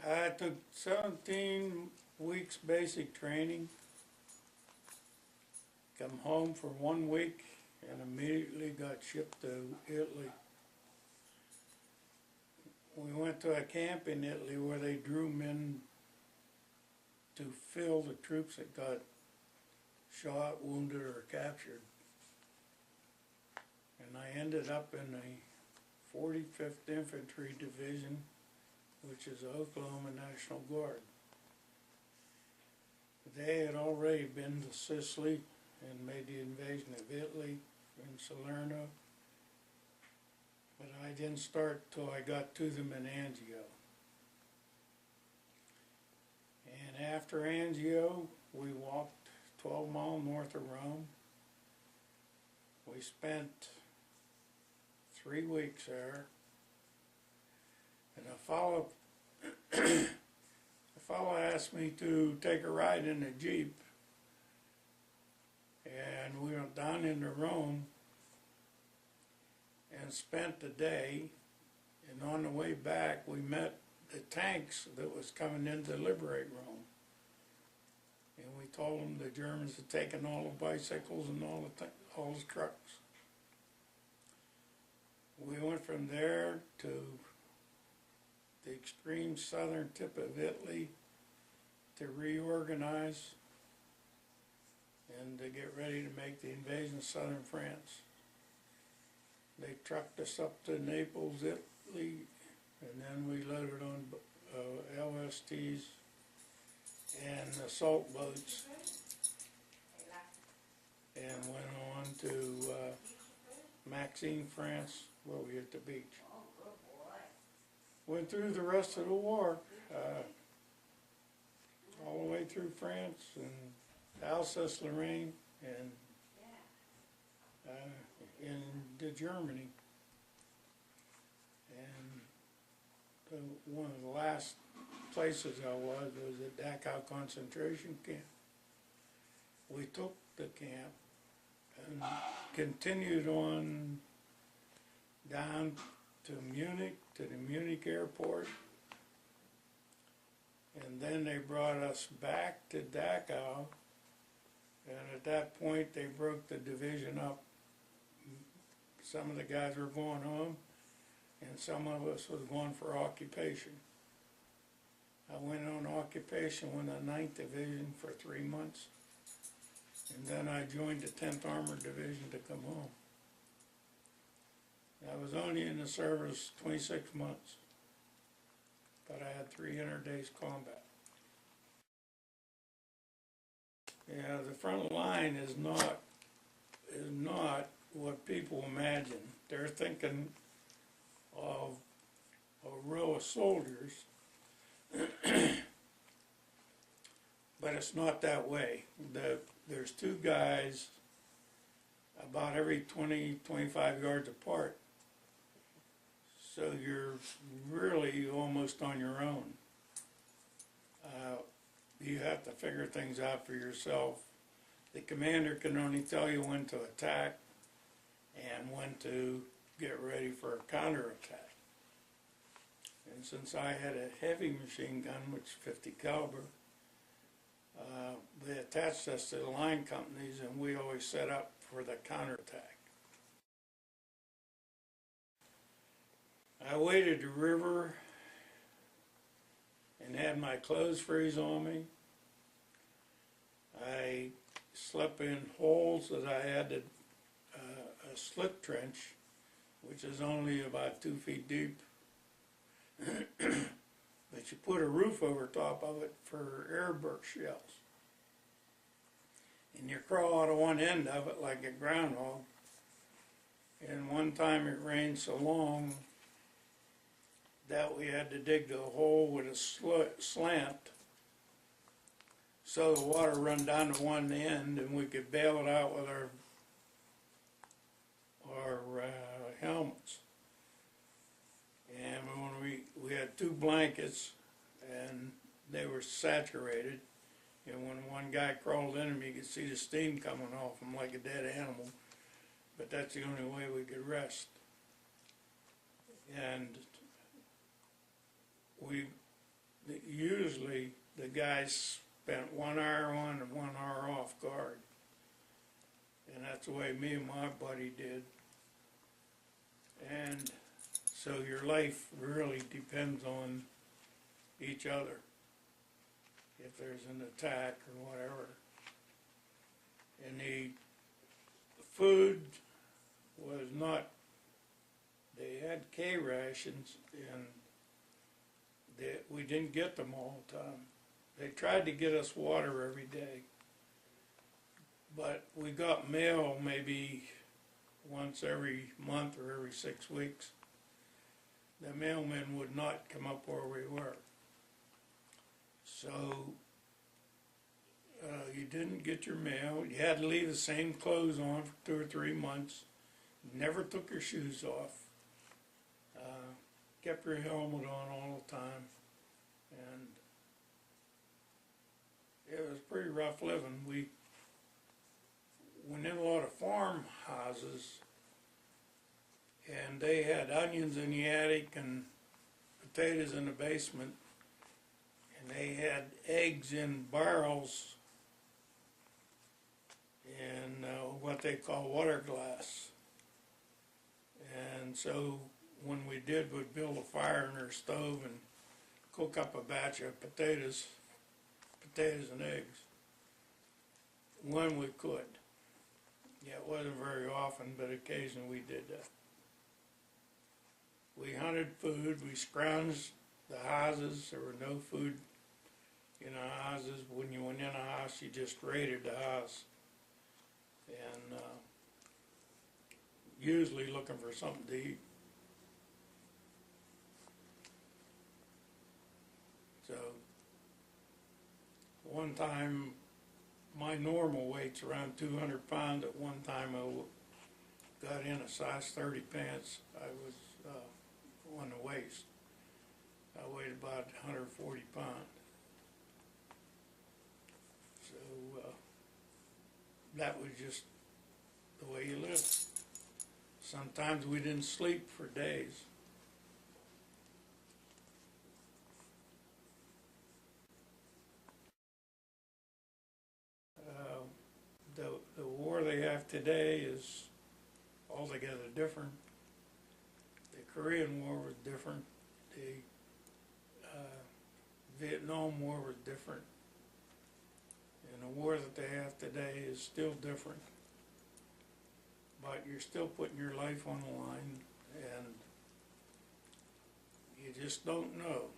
I took 17 weeks basic training, come home for 1 week, and immediately got shipped to Italy. We went to a camp in Italy where they drew men to fill the troops that got shot, wounded, or captured. And I ended up in the 45th Infantry Division, which is the Oklahoma National Guard. They had already been to Sicily and made the invasion of Italy in Salerno, but I didn't start till I got to them in Anzio. And after Anzio, we walked 12 miles north of Rome. We spent 3 weeks there, and a fellow asked me to take a ride in a Jeep, and we went down into Rome and spent the day, and on the way back we met the tanks that was coming in to liberate Rome. And we told them the Germans had taken all the bicycles and all the trucks. We went from there to the extreme southern tip of Italy to reorganize and to get ready to make the invasion of southern France. They trucked us up to Naples, Italy, and then we loaded on LSTs and assault boats and went on to Maxine, France, where we hit the beach. Went through the rest of the war, all the way through France and Alsace-Lorraine and into Germany. And one of the last places I was at Dachau concentration camp. We took the camp and continued on down to Munich, to the Munich airport, and then they brought us back to Dachau, and at that point they broke the division up. Some of the guys were going home, and some of us was going for occupation. I went on occupation with the 9th Division for 3 months, and then I joined the 10th Armored Division to come home. I was only in the service 26 months, but I had 300 days combat. Yeah, the front line is not what people imagine. They're thinking of a row of soldiers, but it's not that way. There's 2 guys about every 20-25 yards apart, so you're really almost on your own. You have to figure things out for yourself. The commander can only tell you when to attack and when to get ready for a counterattack. And since I had a heavy machine gun, which is 50 caliber, they attached us to the line companies, and we always set up for the counterattack. I waded the river and had my clothes freeze on me. I slept in holes that I had a slit trench, which is only about 2 feet deep. But you put a roof over top of it for airburst shells. And you crawl out of one end of it like a groundhog. And one time it rained so long that we had to dig the hole with a slant so the water run down to one end and we could bail it out with our helmets. And when we had 2 blankets and they were saturated, and when one guy crawled in them, you could see the steam coming off him like a dead animal, but that's the only way we could rest. And we usually the guys spent 1 hour on and 1 hour off guard. And that's the way me and my buddy did. And so your life really depends on each other. If there's an attack or whatever. And the food was not, they had K rations, and we didn't get them all the time. They tried to get us water every day, but we got mail maybe once every month or every 6 weeks. The mailman would not come up where we were. So you didn't get your mail. You had to leave the same clothes on for 2 or 3 months. Never took your shoes off. Kept your helmet on all the time. And it was pretty rough living. We went in a lot of farmhouses, and they had onions in the attic and potatoes in the basement, and they had eggs in barrels in what they call water glass. And so when we did, we'd build a fire in our stove and cook up a batch of potatoes and eggs when we could. Yeah, it wasn't very often, but occasionally we did that. We hunted food, we scrounged the houses. There were no food in the houses. When you went in a house, you just raided the house. And usually looking for something to eat. So, one time, my normal weight's around 200 pounds. At one time, I got in a size 30 pants. I was on the waist. I weighed about 140 pounds. So, that was just the way you lived. Sometimes we didn't sleep for days. The war they have today is altogether different. The Korean War was different. The Vietnam War was different. And the war that they have today is still different. But you're still putting your life on the line, and you just don't know.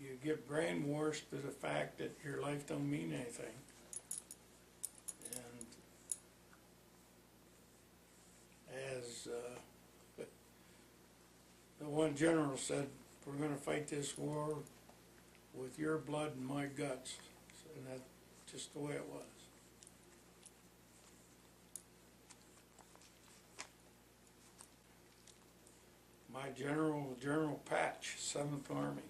You get brainwashed to the fact that your life don't mean anything. And as the one general said, we're going to fight this war with your blood and my guts. And that's just the way it was. My general, General Patch, 7th Army.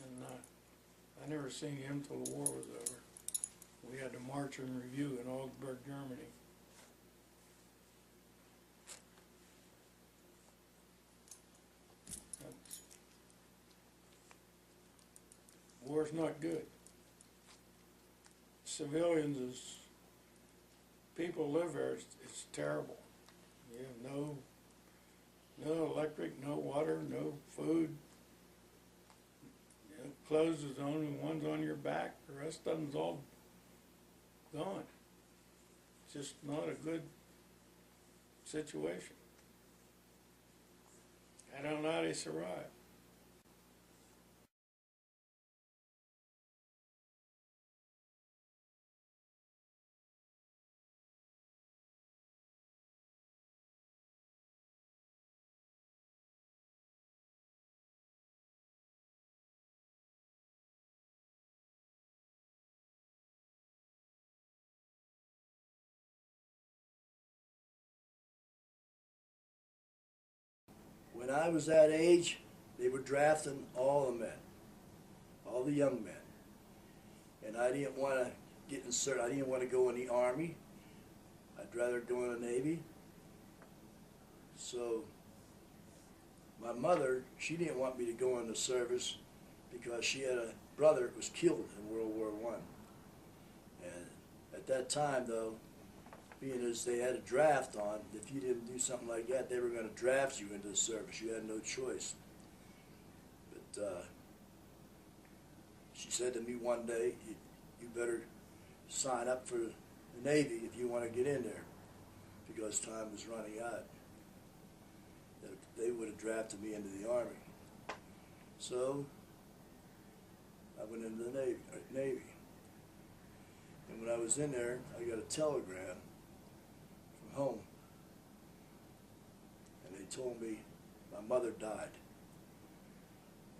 And I never seen him till the war was over. We had to march and review in Augsburg, Germany. War's not good. Civilians is, people live there, it's terrible. You have no electric, no water, no food. You know, clothes is the only ones on your back. The rest of them's all gone. It's just not a good situation. I don't know how they survive. When I was that age, they were drafting all the men, all the young men. And I didn't want to get inserted. I didn't want to go in the Army. I'd rather go in the Navy. So my mother, she didn't want me to go into service because she had a brother that was killed in World War I. And at that time, though, being as they had a draft on, if you didn't do something like that, they were going to draft you into the service. You had no choice. But she said to me one day, you better sign up for the Navy if you want to get in there, because time was running out. They would have drafted me into the Army. So I went into the Navy. And when I was in there, I got a telegram from home. And they told me my mother died.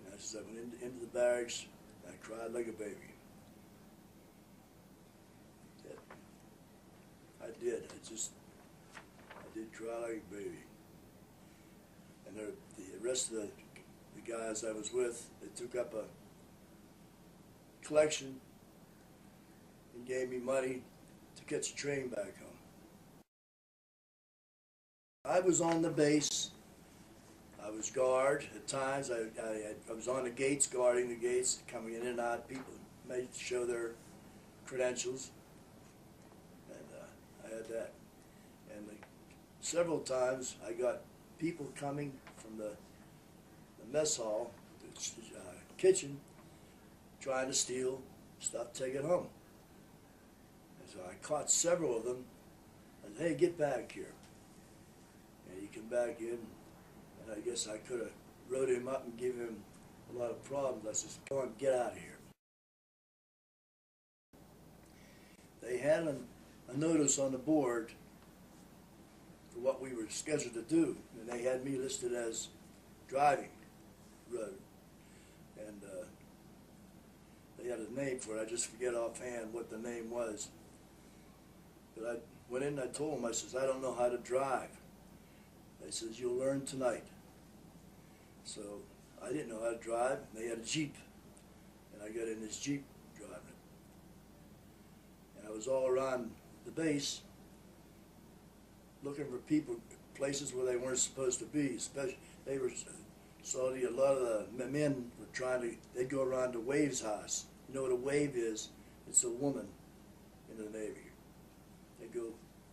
And I went into the barracks, and I cried like a baby. I did. I did cry like a baby. And the rest of the guys I was with, they took up a collection and gave me money to catch a train back home. I was on the base. I was guard at times. I was on the gates, guarding the gates, coming in and out. People made show their credentials, and I had that. And several times I got people coming from the mess hall, the kitchen, trying to steal stuff, take it home. And so I caught several of them. I said, hey, get back here. And he came back in, and I guess I could have wrote him up and given him a lot of problems. I said, go on, get out of here. They had a notice on the board for what we were scheduled to do, and they had me listed as driving road. And they had a name for it. I just forget offhand what the name was. But I went in and I told them, I says, I don't know how to drive. They says, you'll learn tonight. So I didn't know how to drive. They had a Jeep, and I got in this Jeep driving it. And I was all around the base looking for people, places where they weren't supposed to be. Especially, they were, a lot of the men were trying to, they'd go around to Wave's house. You know what a wave is? It's a woman in the Navy. They go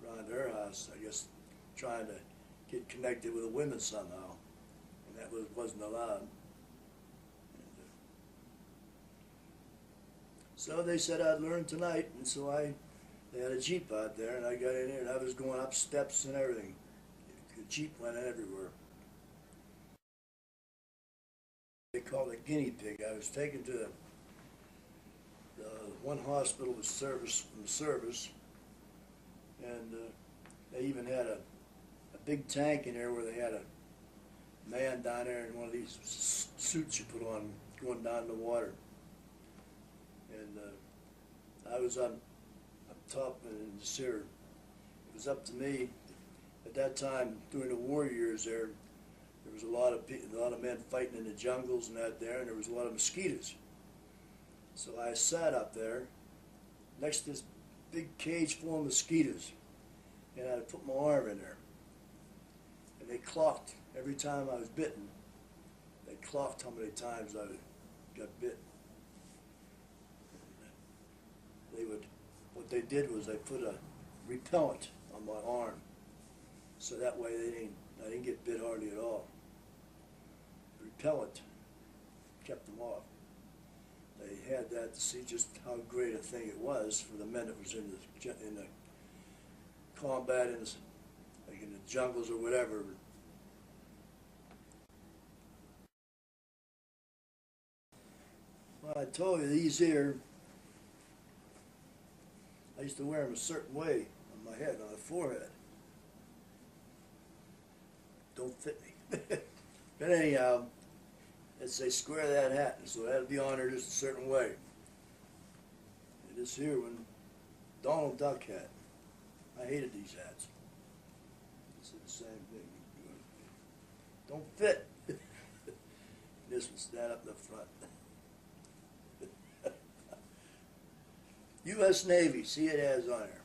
around to her house, I guess, trying to get connected with the women somehow. And that wasn't allowed. So they said I'd learn tonight, and so they had a Jeep out there, and I got in there, and I was going up steps and everything. The Jeep went everywhere. They called it guinea pig. I was taken to the one hospital with service, and they even had a big tank in there where they had a man down there in one of these suits you put on going down in the water. And I was up top in the sewer. It was up to me. At that time, during the war years there was a lot of men fighting in the jungles and that there, and there was a lot of mosquitoes. So I sat up there next to this big cage full of mosquitoes, and I put my arm in there. And they clocked every time I was bitten. They clocked how many times I got bit. What they did was they put a repellent on my arm, so that way I didn't get bit hardly at all. The repellent kept them off. They had that to see just how great a thing it was for the men that was in the combat, like in the jungles or whatever. Well, I told you these here, I used to wear them a certain way on my head, on the forehead. Don't fit me. But anyhow, let's say square that hat, so it had to be on there just a certain way. And this here one, Donald Duck hat. I hated these hats. This is the same thing. Don't fit. This one stand up in the front. U.S. Navy, see it has on there.